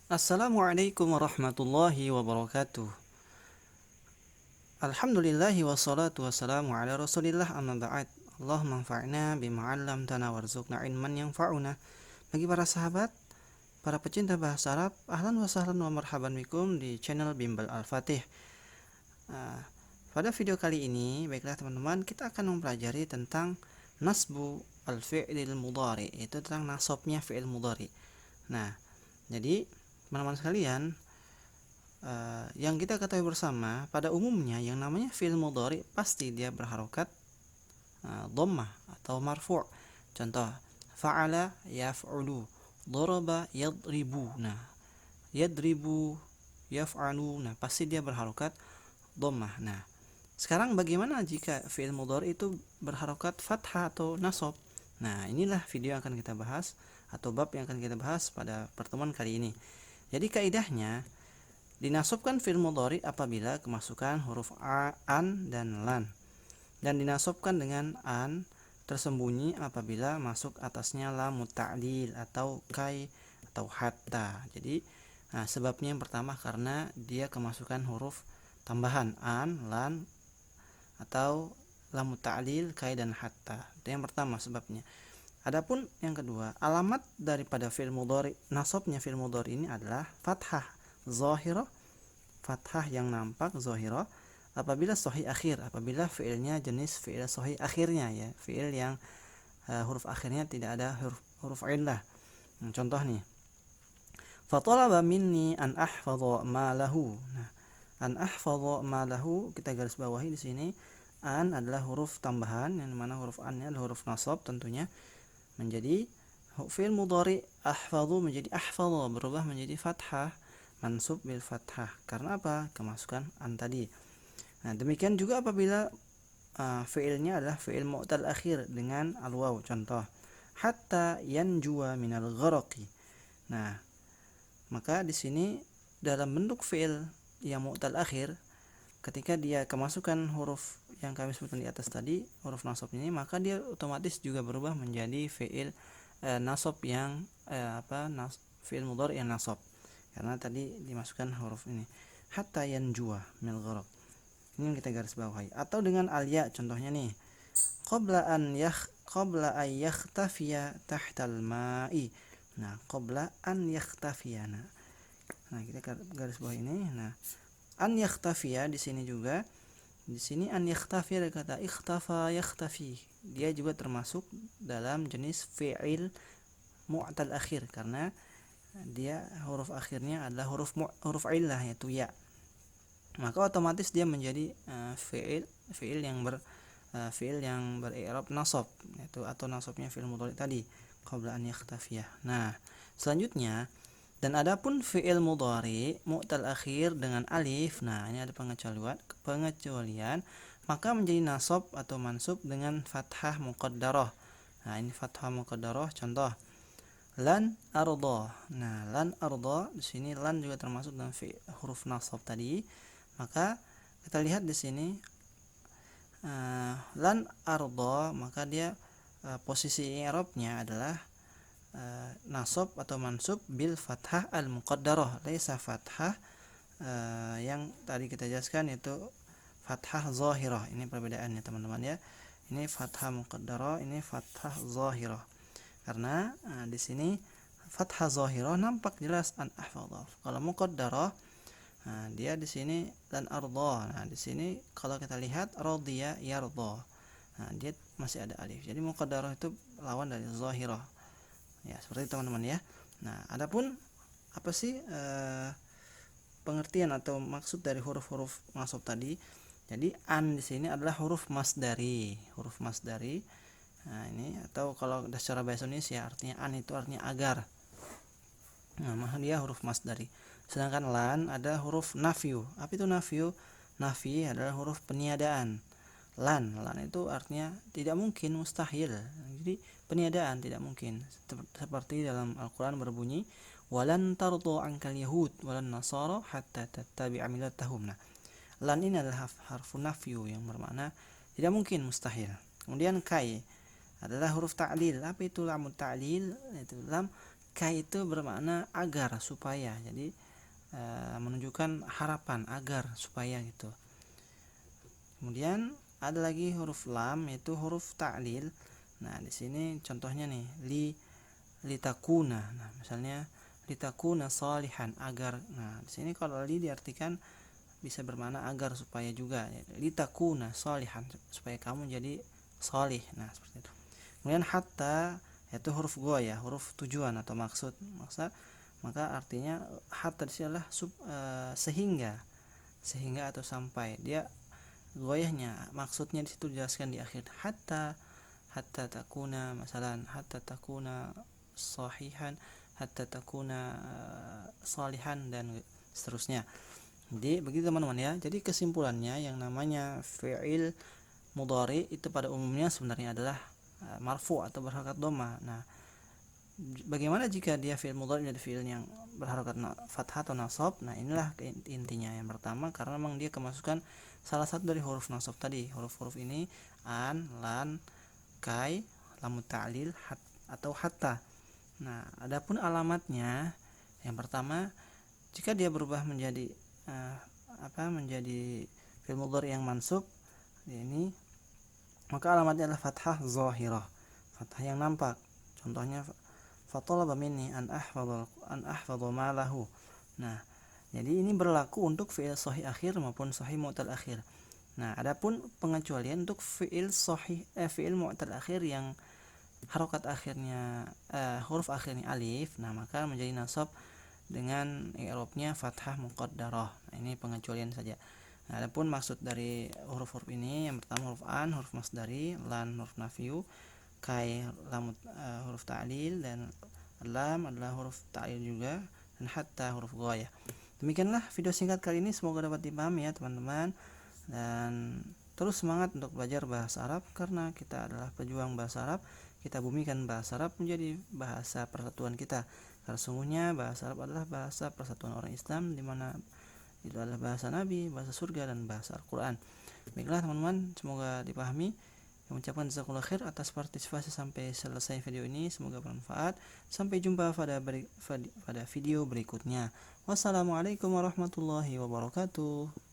Assalamualaikum warahmatullahi wabarakatuh. Alhamdulillahi wassalatu wassalamu ala rasulillah amma ba'd. Allahumma anfa'na bima 'allamtana warzuqna ilman yanfa'una. Bagi para sahabat, para pecinta bahasa Arab, ahlan wa sahlan wa marhaban bikum di channel Bimbel Al-Fatih. Ah, Pada video kali ini, baiklah teman-teman, kita akan mempelajari tentang nasbu al-fi'lil mudhari, itu tentang nasabnya fi'il mudhari. Nah, jadi teman-teman sekalian, yang kita ketahui bersama pada umumnya yang namanya fi'il mudhari pasti dia berharokat dhammah atau marfu'. Contoh, fa'ala yaf'ulu, daraba yadribu. Nah, yadribu, yaf'alu, nah pasti dia berharokat dhammah. Nah, sekarang bagaimana jika fi'il mudhari itu berharokat fathah atau nasab? Nah, inilah video yang akan kita bahas atau bab yang akan kita bahas pada pertemuan kali ini. Jadi kaidahnya, dinasabkan fi'il mudhari apabila kemasukan huruf an dan lan, dan dinasabkan dengan an tersembunyi apabila masuk atasnya lam ta'lil atau kai atau hatta. Jadi sebabnya yang pertama karena dia kemasukan huruf tambahan an, lan atau lam ta'lil, kai dan hatta. Itu yang pertama sebabnya. Adapun yang kedua, alamat daripada fi'il mudhari, nasabnya fi'il mudhari ini adalah fathah zahirah, fathah yang nampak zahirah apabila sahih akhir, apabila fi'ilnya jenis fi'il sahih akhirnya, ya, fi'il yang huruf akhirnya tidak ada huruf illah. Contoh nih, fatalaba minni an ahfadha ma lahu. Nah, an ahfadha ma lahu kita garis bawahi di sini. An adalah huruf tambahan, yang mana huruf an-nya adalah huruf nasab, tentunya menjadi fi'il mudhari. Ahfadhu menjadi ahfadha, berubah menjadi fathah, mansub bil fathah. Karena apa? Kemasukan an tadi. Nah, demikian juga apabila fi'ilnya adalah fi'il mu'tal akhir dengan al-waw. Contoh, hatta yanjuwa minal gharaqi. Nah, maka di sini dalam bentuk fi'il yang mu'tal akhir, ketika dia kemasukan huruf yang kami sebutkan di atas tadi, huruf nasab ini, maka dia otomatis juga berubah menjadi fi'il nasab yang fi'il mudhari yang nasab, karena tadi dimasukkan huruf ini, hatta yanjuwa minal gharaq. Ini yang kita garis bawahi. Atau dengan al-ya, contohnya nih, qabla an yakhtafiya tahtal ma'i. Nah, qabla an yakhtafiya. Nah, kita garis bawah ini. Nah, an yakhtafiya di sini juga, di sini an yakhtafiya ada kata ikhtafa yakhtafi. Dia juga termasuk dalam jenis fi'il mu'tal akhir, karena dia huruf akhirnya adalah huruf illah, yaitu ya. Maka otomatis dia menjadi fi'il yang beri'rab nasab, yaitu atau nasabnya fi'il mudhari tadi, qabla an yakhtafiyah. Nah, selanjutnya, dan adapun fi'il mudhari mu'tal akhir dengan alif, nah ini ada pengecualian, maka menjadi nasab atau mansub dengan fathah muqaddarah. Nah, ini fathah muqaddarah. Contoh, lan arda. Nah, lan arda di sini lan juga termasuk dalam huruf nasab tadi. Maka kita lihat di sini lan arda, maka dia posisi i'rabnya adalah nasab atau mansub bil fathah al muqaddarah, laisa fathah yang tadi kita jelaskan, yaitu fathah zahirah. Ini perbedaannya teman-teman, ya. Ini fathah muqaddarah, ini fathah zahirah. Karena di sini fathah zahirah nampak jelas an ahfadha. Kalau muqaddarah, nah, dia di sini dan arda. Nah, di sini kalau kita lihat radiya yarda. Nah, dia masih ada alif. Jadi muqaddarah itu lawan dari zahirah. Ya, seperti itu teman-teman, ya. Nah, adapun apa sih pengertian atau maksud dari huruf-huruf nasab tadi? Jadi an di sini adalah huruf masdari, huruf masdari. Nah, ini atau kalau secara bahasa Indonesia artinya an itu artinya agar. Nah, maka dia huruf masdari. Sedangkan lan ada huruf nafyu. Apa itu nafyu? Nafi adalah huruf peniadaan. Lan itu artinya tidak mungkin, mustahil. Jadi peniadaan, tidak mungkin. Seperti dalam Al-Quran berbunyi, walan tardu ankal yahud walan nasara hatta tattabi'a millatahum. Nah, lan ini adalah harfu nafyu yang bermakna tidak mungkin, mustahil. Kemudian kai adalah huruf ta'lil. Apa itu lam ta'lil? Itu lam Kai itu bermakna agar, supaya. Jadi menunjukkan harapan, agar, supaya gitu. Kemudian ada lagi huruf lam, yaitu huruf ta'lil. Nah, di sini contohnya nih, litakuna. Nah, misalnya litakuna salihan, agar. Nah, di sini kalau li diartikan bisa bermakna agar, supaya juga. Litakuna salihan, supaya kamu jadi salih. Nah, seperti itu. Kemudian hatta, yaitu huruf goya, huruf tujuan atau maksud. Maka artinya hatta di sini adalah sehingga atau sampai. Dia goyahnya, maksudnya di situ dijelaskan di akhir, hatta takuna, masalan hatta takuna sahihan, hatta takuna salihan, dan seterusnya. Jadi begitu teman-teman ya. Jadi kesimpulannya, yang namanya fi'il mudhari itu pada umumnya sebenarnya adalah marfu atau berharakat dhamma. Nah, bagaimana jika dia fi'il mudhari jadi fi'il yang berharakat fathah atau nasab? Nah, inilah intinya. Yang pertama, karena memang dia kemasukan salah satu dari huruf nasab tadi. Huruf-huruf ini an, lan, kai, lam ta'lil, atau hatta. Nah, adapun alamatnya, yang pertama, jika dia berubah menjadi menjadi fi'il mudhari yang mansub ini, maka alamatnya adalah fathah zahirah, fathah yang nampak. Contohnya fatalaba minni an ahfadha ma lahu. Nah, jadi ini berlaku untuk fi'il sahih akhir maupun sahih mu'tal akhir. Nah, adapun pengecualian untuk fi'il mu'tal akhir yang harokat akhirnya huruf akhirnya alif, nah maka menjadi nasab dengan i'rabnya fathah muqaddarah. Nah, ini pengecualian saja. Nah, adapun maksud dari huruf-huruf ini, yang pertama huruf an, huruf masdari, lan huruf nafyu, kai huruf ta'lil, dan lam adalah huruf ta'lil juga, dan hatta huruf ghayah. Demikianlah video singkat kali ini, semoga dapat dipahami ya teman-teman, dan terus semangat untuk belajar bahasa Arab, karena kita adalah pejuang bahasa Arab. Kita bumikan bahasa Arab menjadi bahasa persatuan kita, karena sungguhnya bahasa Arab adalah bahasa persatuan orang Islam, di mana itu adalah bahasa Nabi, bahasa surga, dan bahasa Al-Quran. Baiklah teman-teman, semoga dipahami. Yang mengucapkan jazakallahu khair atas partisipasi sampai selesai video ini, semoga bermanfaat. Sampai jumpa pada video berikutnya. Wassalamualaikum warahmatullahi wabarakatuh.